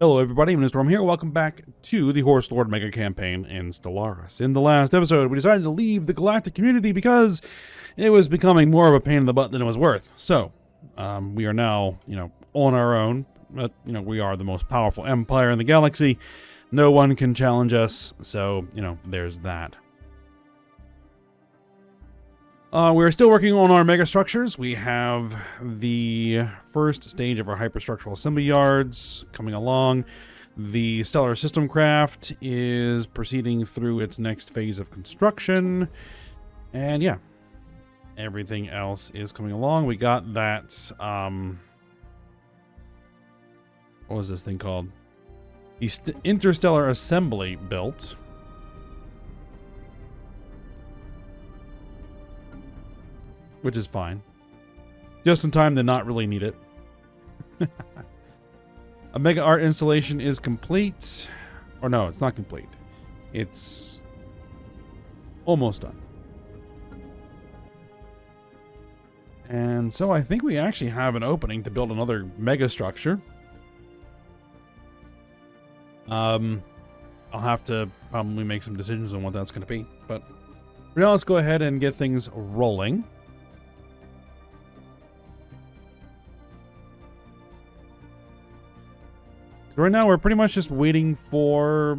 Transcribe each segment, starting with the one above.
Hello everybody, I'm Storm here. Welcome back to the Horse Lord Mega Campaign in Stellaris. In the last episode, we decided to leave the Galactic community because it was becoming more of a pain in the butt than it was worth. So, we are now, on our own. But, we are the most powerful empire in the galaxy. No one can challenge us, so, there's that. We're still working on our mega structures. We have the first stage of our hyperstructural assembly yards coming along. The stellar system craft is proceeding through its next phase of construction. And yeah, everything else is coming along. We got that, what was this thing called? The interstellar assembly built. Which is fine. Just in time to not really need it. A mega art installation is complete. Or no, it's not complete. It's almost done. And so I think we actually have an opening to build another mega structure. I'll have to probably make some decisions on what that's going to be. But for now, let's go ahead and get things rolling. Right now, we're pretty much just waiting for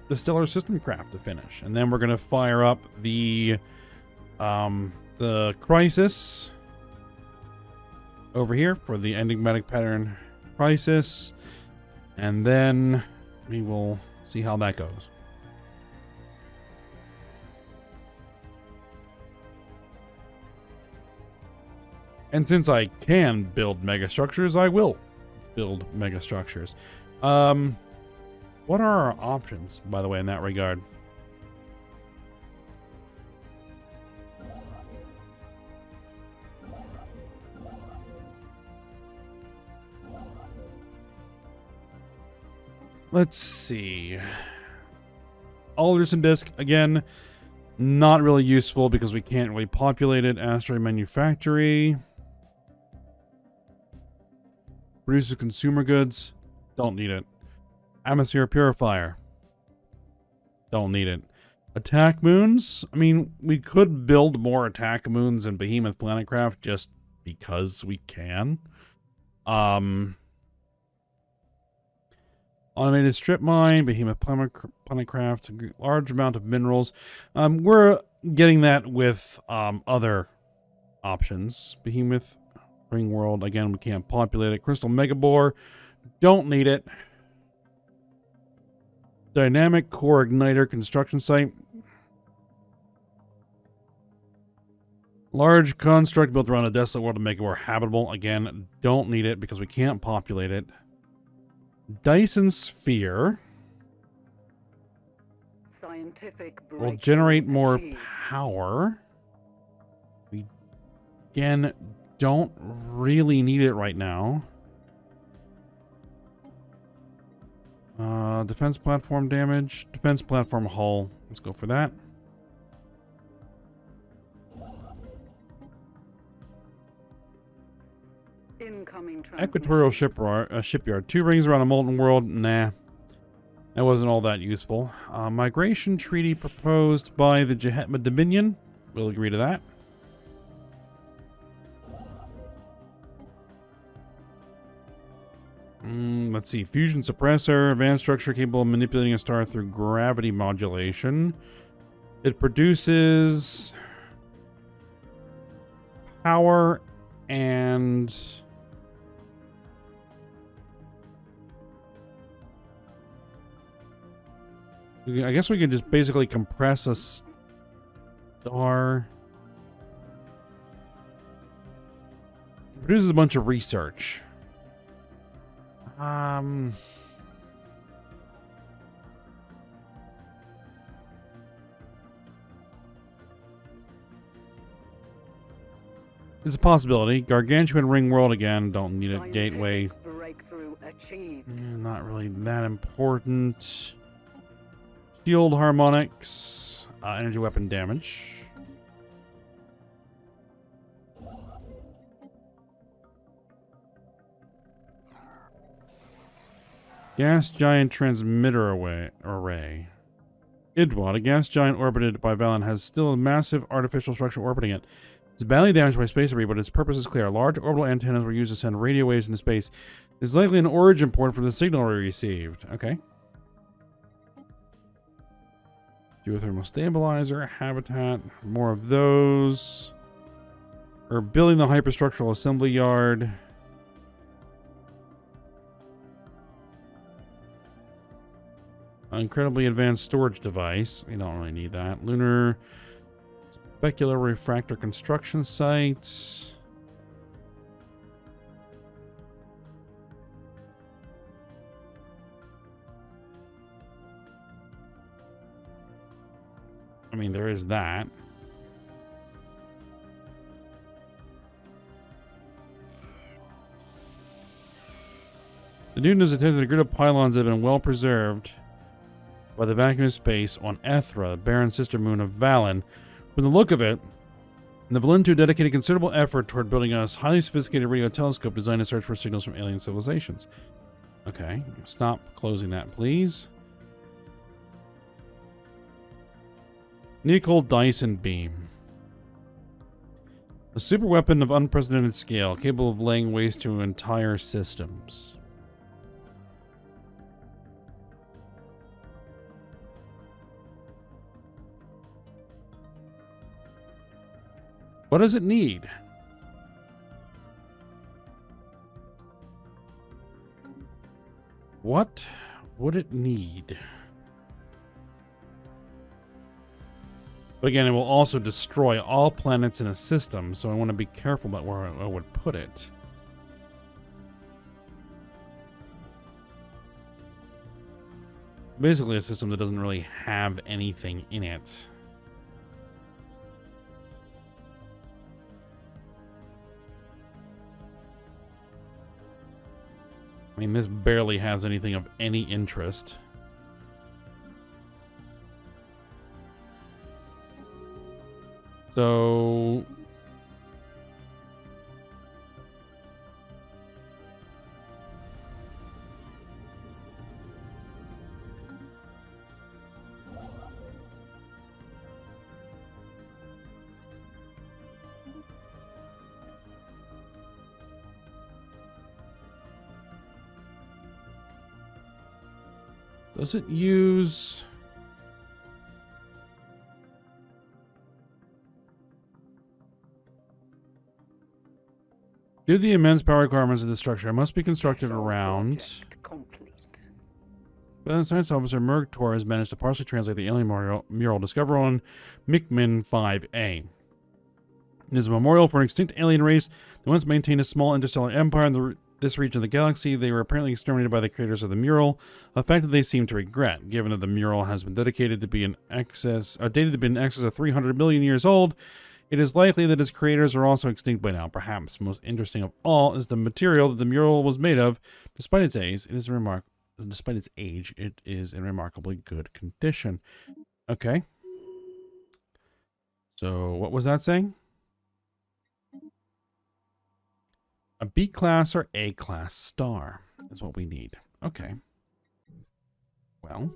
the stellar system craft to finish, and then we're gonna fire up the crisis over here for the enigmatic pattern crisis, and then we will see how that goes. And since I can build mega structures, I will build mega structures. What are our options, by the way, in that regard? Let's see. Alderson disk, again, not really useful because we can't really populate it. Asteroid manufactory. Produces consumer goods. Don't need it. Atmosphere purifier. Don't need it. Attack moons. I mean, we could build more attack moons in Behemoth Planetcraft just because we can. Automated strip mine, Behemoth Planetcraft, large amount of minerals. We're getting that with other options. Behemoth Ring World, again, we can't populate it. Crystal Megabore. Don't need it. Dynamic core igniter construction site. Large construct built around a desolate world to make it more habitable. Again, don't need it because we can't populate it. Dyson Sphere. Scientific will generate more power. We, again, don't really need it right now. Defense platform damage. Defense platform hull. Let's go for that. Equatorial shipyard. 2 rings around a molten world. Nah. That wasn't all that useful. Migration treaty proposed by the Jehetma Dominion. We'll agree to that. Let's see. Fusion suppressor. Advanced structure capable of manipulating a star through gravity modulation. It produces power and I guess we could just basically compress a star. It produces a bunch of research. It's a possibility. Gargantuan Ring World again. Don't need it. Gateway. Breakthrough achieved. Not really that important. Shield harmonics. Energy weapon damage. Gas giant transmitter array. Idwad, a gas giant orbited by Valen, has still a massive artificial structure orbiting it. It's badly damaged by space debris, but its purpose is clear. Large orbital antennas were used to send radio waves into space. This is likely an origin port for the signal we received. Okay. Geothermal stabilizer, habitat, more of those. We're building the hyperstructural assembly yard. Incredibly advanced storage device. We don't really need that. Lunar specular refractor construction sites. I mean, there is that. The Newton has detected a grid of pylons that have been well preserved by the vacuum of space on Ethra, the barren sister moon of Valen. From the look of it, the Valentu dedicated considerable effort toward building a highly sophisticated radio telescope designed to search for signals from alien civilizations. Okay, stop closing that, please. Nickel Dyson Beam. A super weapon of unprecedented scale, capable of laying waste to entire systems. What does it need? What would it need? But again, it will also destroy all planets in a system, so I want to be careful about where I would put it. Basically a system that doesn't really have anything in it. I mean, this barely has anything of any interest. So... does it use... Due to the immense power requirements of the structure, it must be constructed around... But the science officer Murgtor has managed to partially translate the alien mural discovered on McMin 5A. It is a memorial for an extinct alien race that once maintained a small interstellar empire in this region of the galaxy. They were apparently exterminated by the creators of the mural, a fact that they seem to regret, given that the mural has been dated to be in excess of 300 million years old. It is likely that its creators are also extinct by now. Perhaps most interesting of all is the material that the mural was made of. Despite its age, it is in remarkably good condition. Okay. So what was that saying? A B-class or A-class star is what we need. Okay. Well.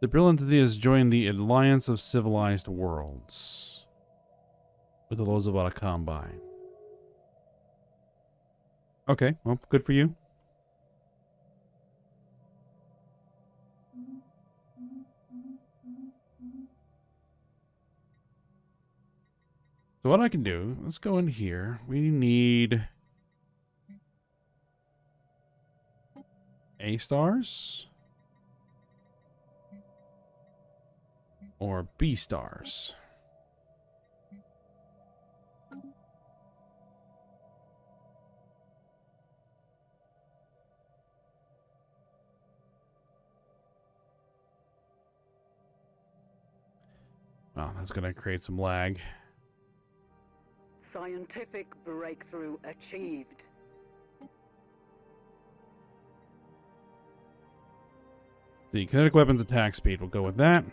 The brilliant entity has joined the Alliance of Civilized Worlds with the Lozavada Combine. Okay, well, good for you. So what I can do, let's go in here. We need A stars or B stars. Wow, that's going to create some lag. Scientific breakthrough achieved. The kinetic weapons attack speed, we'll go with that.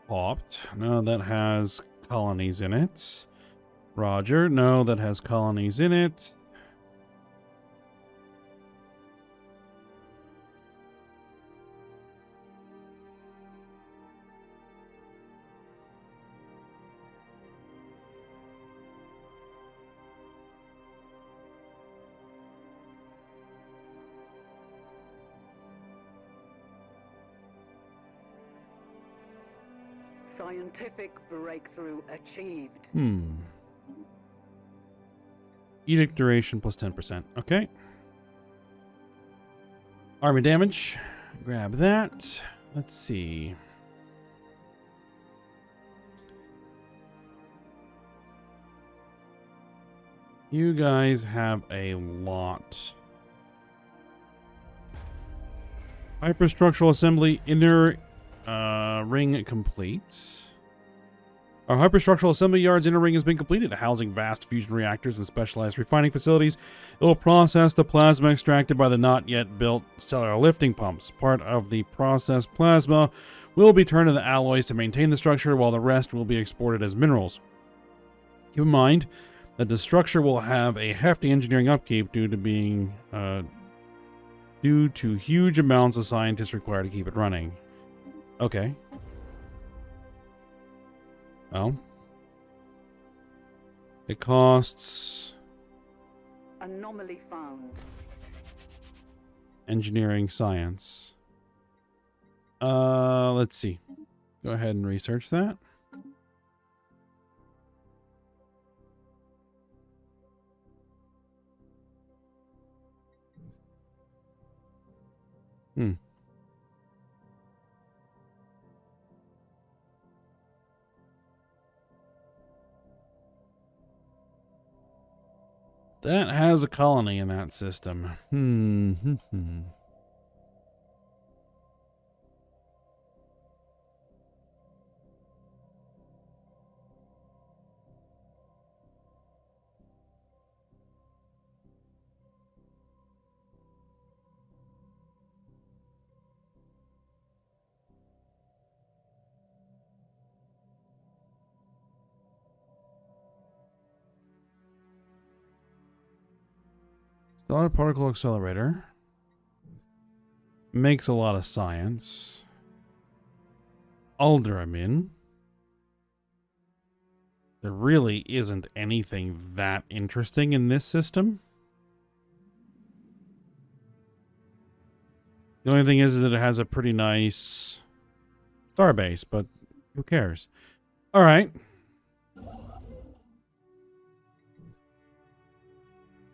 popped. No, that has colonies in it. Roger. No, that has colonies in it. Scientific breakthrough achieved. Edict duration plus 10%. Okay. Army damage. Grab that. Let's see. You guys have a lot. Hyperstructural assembly inner ring complete. Our hyperstructural assembly yard's inner ring has been completed, housing vast fusion reactors and specialized refining facilities. It will process the plasma extracted by the not yet built stellar lifting pumps. Part of the processed plasma will be turned into alloys to maintain the structure, while the rest will be exported as minerals. Keep in mind that the structure will have a hefty engineering upkeep due to huge amounts of scientists required to keep it running. Okay. Well, it costs Anomaly found. engineering science. Let's see. Go ahead and research that. That has a colony in that system. Stellar particle accelerator. Makes a lot of science. Alderamin. There really isn't anything that interesting in this system. The only thing is that it has a pretty nice starbase, but who cares? All right.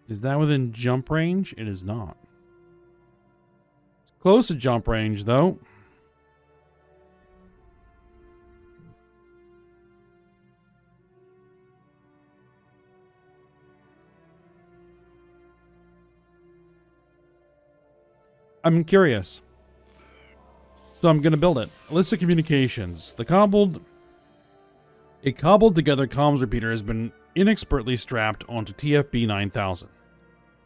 Is that within jump range? It is not. It's close to jump range, though. I'm curious. So I'm going to build it. A list of communications. A cobbled together comms repeater has been inexpertly strapped onto TFB 9000.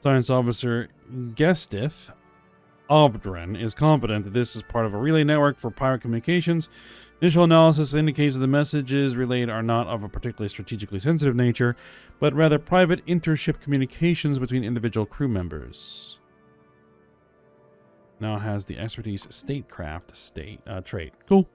Science Officer Gestith Obdren is confident that this is part of a relay network for pirate communications. Initial analysis indicates that the messages relayed are not of a particularly strategically sensitive nature, but rather private intership communications between individual crew members. Now has the expertise statecraft trait. Cool.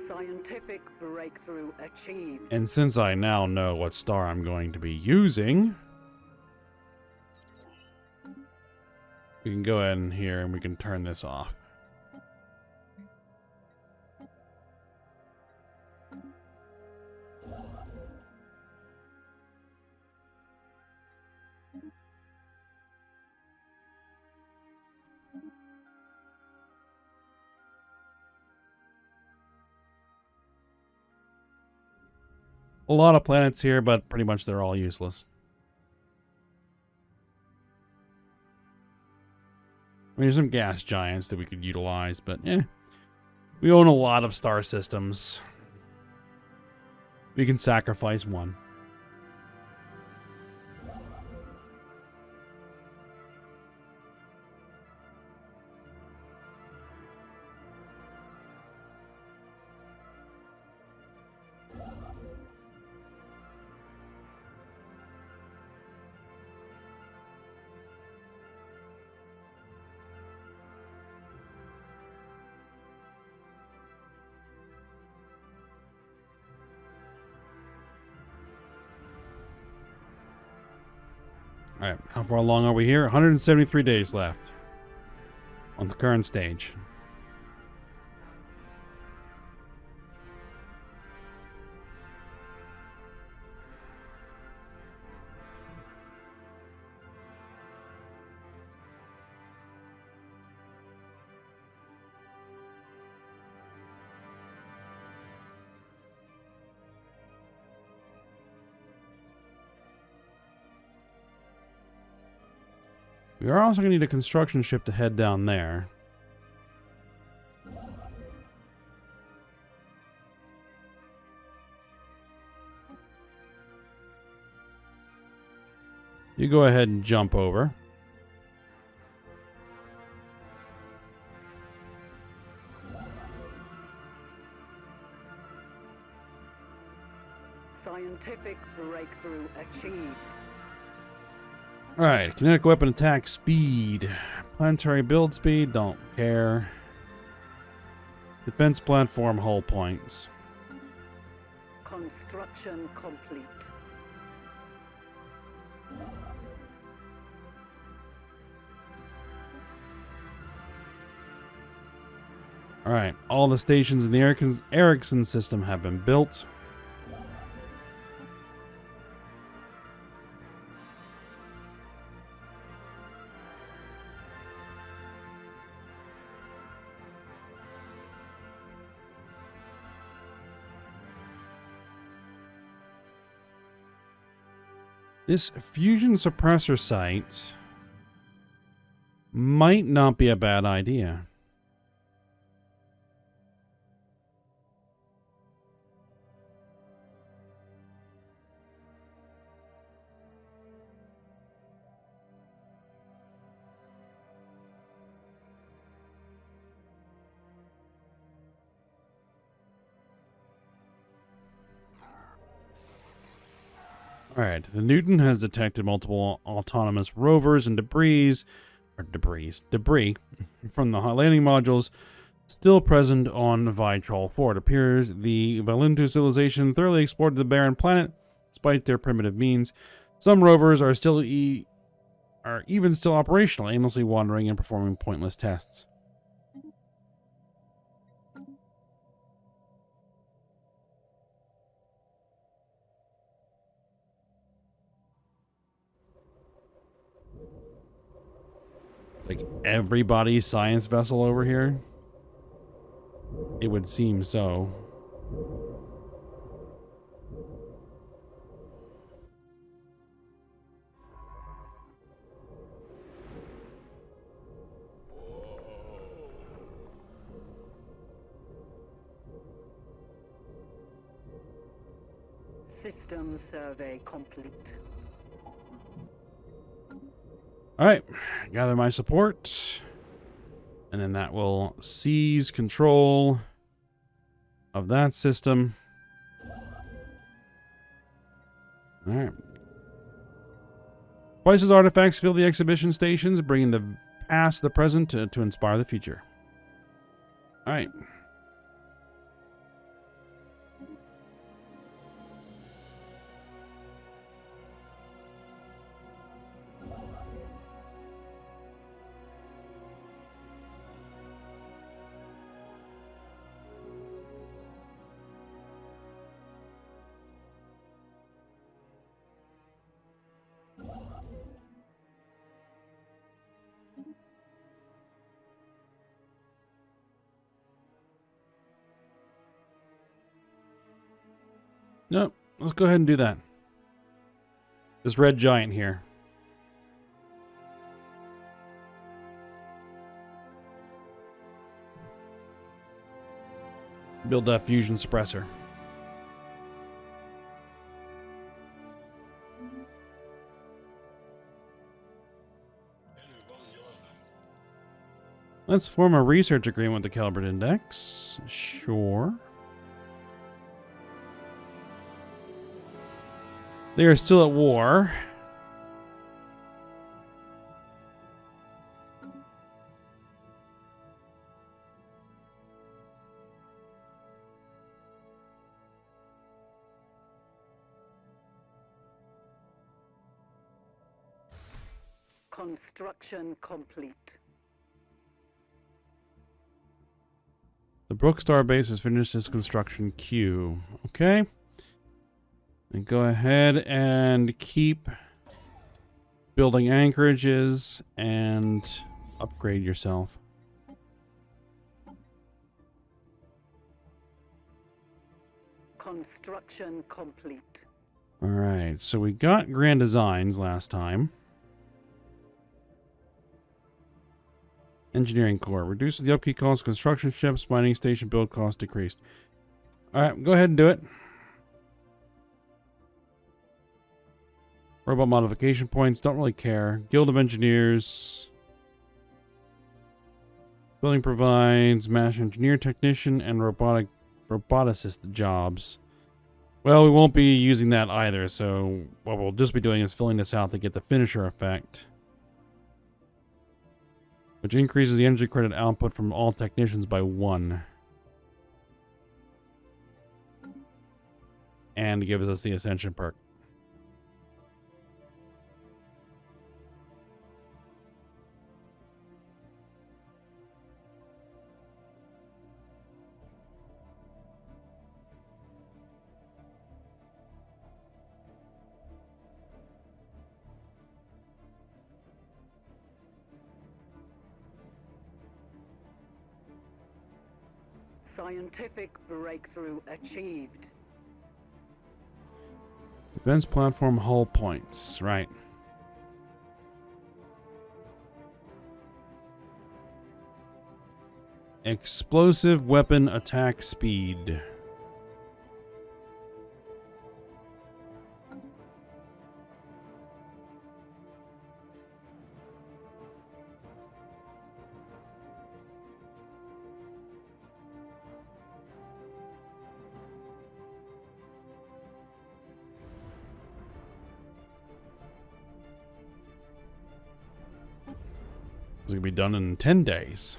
Scientific breakthrough achieved. And since I now know what star I'm going to be using, we can go ahead in here and we can turn this off. A lot of planets here, but pretty much they're all useless. I mean, there's some gas giants that we could utilize, but eh. We own a lot of star systems. We can sacrifice one. Alright, how far along are we here? 173 days left on the current stage. We are also going to need a construction ship to head down there. You go ahead and jump over. Scientific breakthrough achieved. Alright, kinetic weapon attack speed. Planetary build speed, don't care. Defense platform hull points. Construction complete. Alright, all the stations in the Ericsson system have been built. This fusion suppressor site might not be a bad idea. Alright, the Newton has detected multiple autonomous rovers and debris from the landing modules still present on Vitrol 4. It appears the Valentu civilization thoroughly explored the barren planet despite their primitive means. Some rovers are still even still operational, aimlessly wandering and performing pointless tests. Like everybody's science vessel over here? It would seem so. System survey complete. Alright, gather my support. And then that will seize control of that system. Alright. Twice as artifacts fill the exhibition stations, bringing the past, the present to inspire the future. Alright. Nope. Let's go ahead and do that. This red giant here. Build that fusion suppressor. Let's form a research agreement with the Caliber Index. Sure. They are still at war. Construction complete. The Brookstar base has finished its construction queue. Okay. And go ahead and keep building anchorages and upgrade yourself. Construction complete. Alright, so we got grand designs last time. Engineering core. Reduces the upkeep cost of construction ships. Mining station build cost decreased. Alright, go ahead and do it. Robot modification points. Don't really care. Guild of Engineers. Building provides master engineer technician and roboticist jobs. Well, we won't be using that either, so what we'll just be doing is filling this out to get the finisher effect, which increases the energy credit output from all technicians by 1. And gives us the Ascension perk. Scientific breakthrough achieved. Defense platform hull points. Right. Explosive weapon attack speed. It's going to be done in 10 days.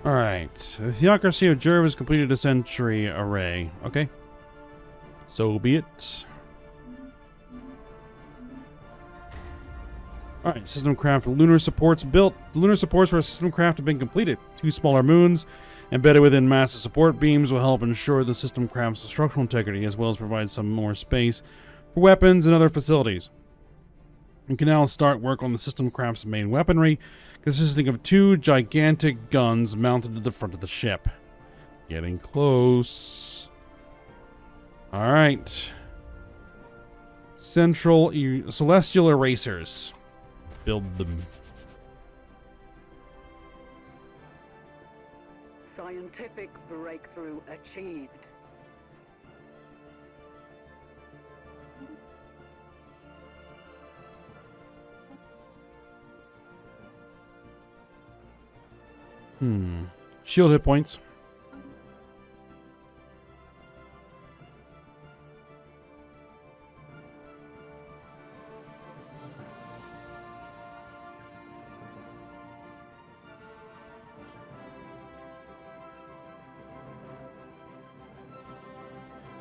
Alright. The Theocracy of Jerv has completed a century array. Okay. So be it. Alright, system craft lunar supports built. The lunar supports for a system craft have been completed. 2 smaller moons embedded within massive support beams will help ensure the system craft's structural integrity, as well as provide some more space for weapons and other facilities. You can now start work on the system craft's main weaponry, consisting of 2 gigantic guns mounted to the front of the ship. Getting close. Alright. Celestial erasers. Build them. Scientific breakthrough achieved. Shield hit points.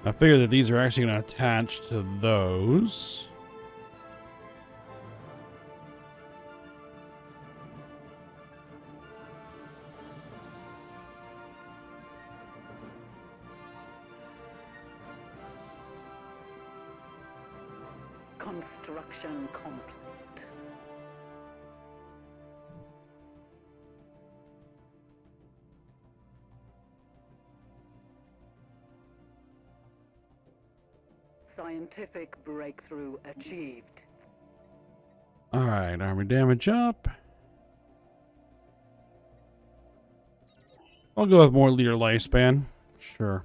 I figure that these are actually going to attach to those. Construction complete. Scientific breakthrough achieved. Alright, armor damage up. I'll go with more leader lifespan. Sure.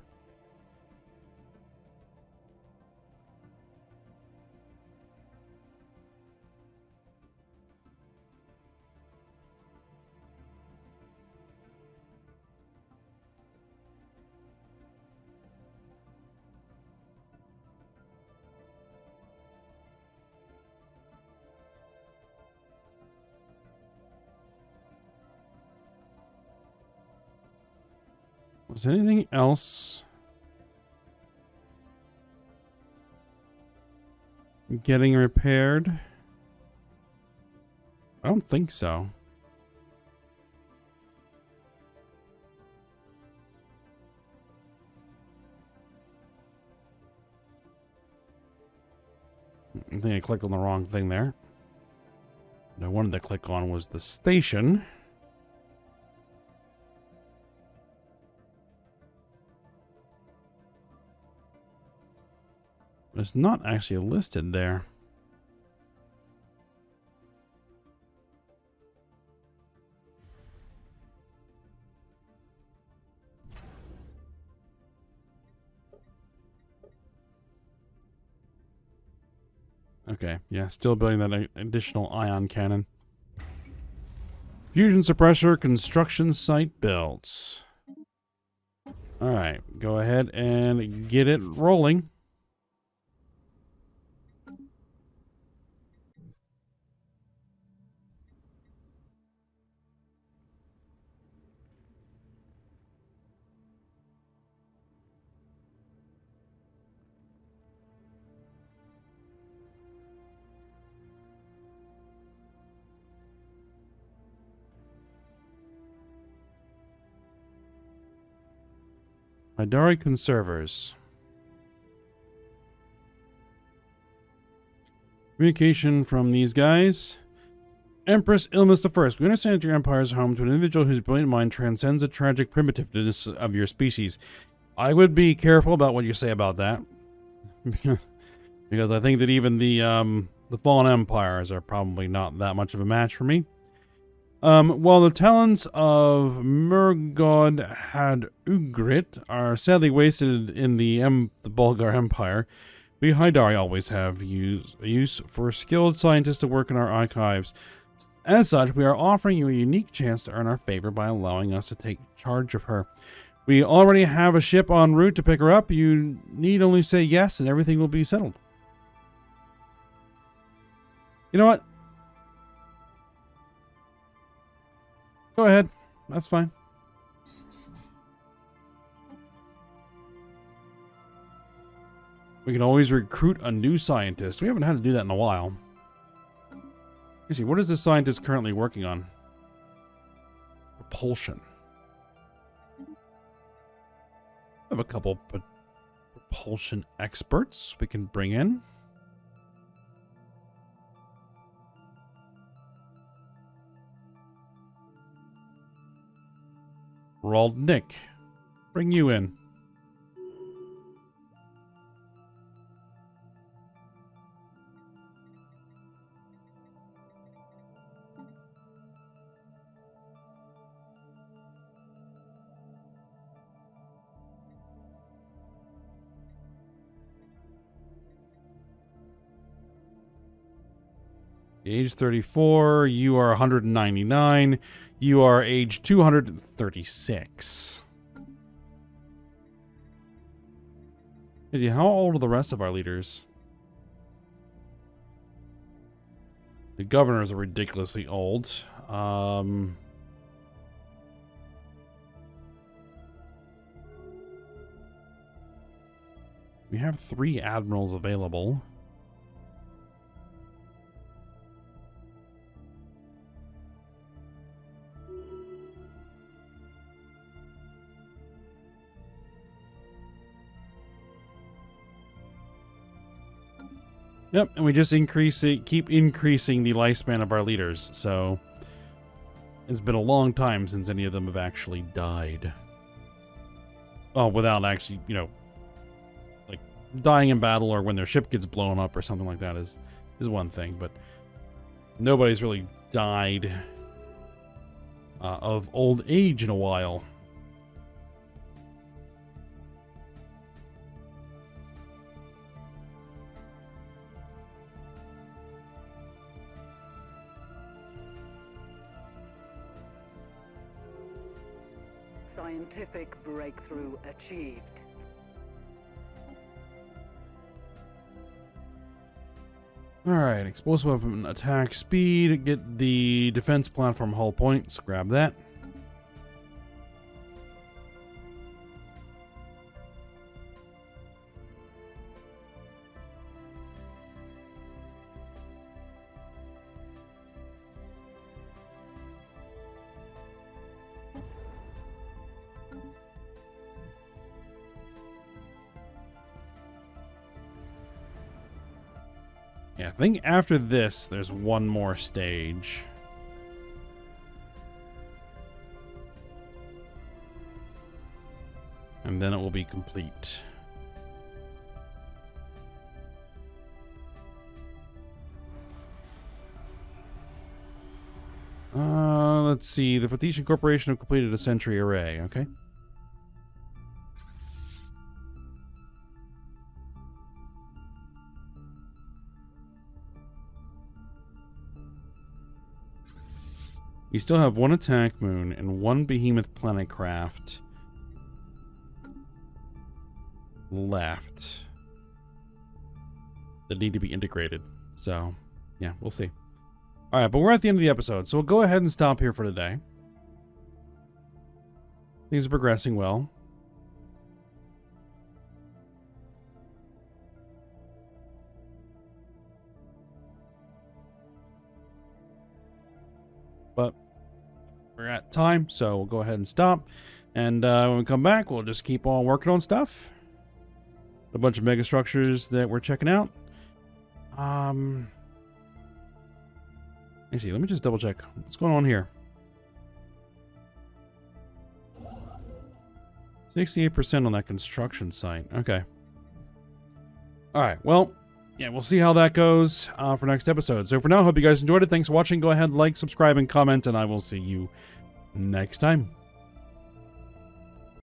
Was anything else getting repaired? I don't think so. I think I clicked on the wrong thing there. What I wanted to click on was the station. It's not actually listed there. Okay, yeah, still building that additional ion cannon. Fusion suppressor construction site built. Alright, go ahead and get it rolling. Idari conservers. Communication from these guys. Empress Ilmus the First. We understand that your empire is home to an individual whose brilliant mind transcends the tragic primitiveness of your species. I would be careful about what you say about that. Because I think that even the fallen empires are probably not that much of a match for me. While the talents of Murgod had Ugrit are sadly wasted in the Bulgar Empire, we Hydari always have use for skilled scientists to work in our archives. As such, we are offering you a unique chance to earn our favor by allowing us to take charge of her. We already have a ship en route to pick her up. You need only say yes and everything will be settled. You know what? Go ahead. That's fine. We can always recruit a new scientist. We haven't had to do that in a while. Let's see, what is this scientist currently working on? Propulsion. I have a couple propulsion experts we can bring in. Rolled Nick. Bring you in. Age 34, you are 199, you are age 236. Izzy, how old are the rest of our leaders? The governors are ridiculously old. We have 3 admirals available. Yep, and we just keep increasing the lifespan of our leaders, so it's been a long time since any of them have actually died. Oh, without actually, like, dying in battle or when their ship gets blown up or something like that is one thing, but nobody's really died of old age in a while. Scientific breakthrough achieved. Alright, explosive weapon attack speed. Get the defense platform hull points. Grab that. Yeah, I think after this, there's one more stage. And then it will be complete. Let's see. The Phoenician Corporation have completed a sentry array. Okay. We still have one attack moon and one behemoth planet craft left that need to be integrated. So, yeah, we'll see. Alright, but we're at the end of the episode, so we'll go ahead and stop here for today. Things are progressing well. But we're at time, so we'll go ahead and stop. And when we come back, we'll just keep on working on stuff. A bunch of mega structures that we're checking out. Actually, let me just double check. What's going on here? 68% on that construction site. Okay. Alright, well, yeah, we'll see how that goes for next episode. So for now, hope you guys enjoyed it. Thanks for watching. Go ahead, like, subscribe, and comment, and I will see you next time.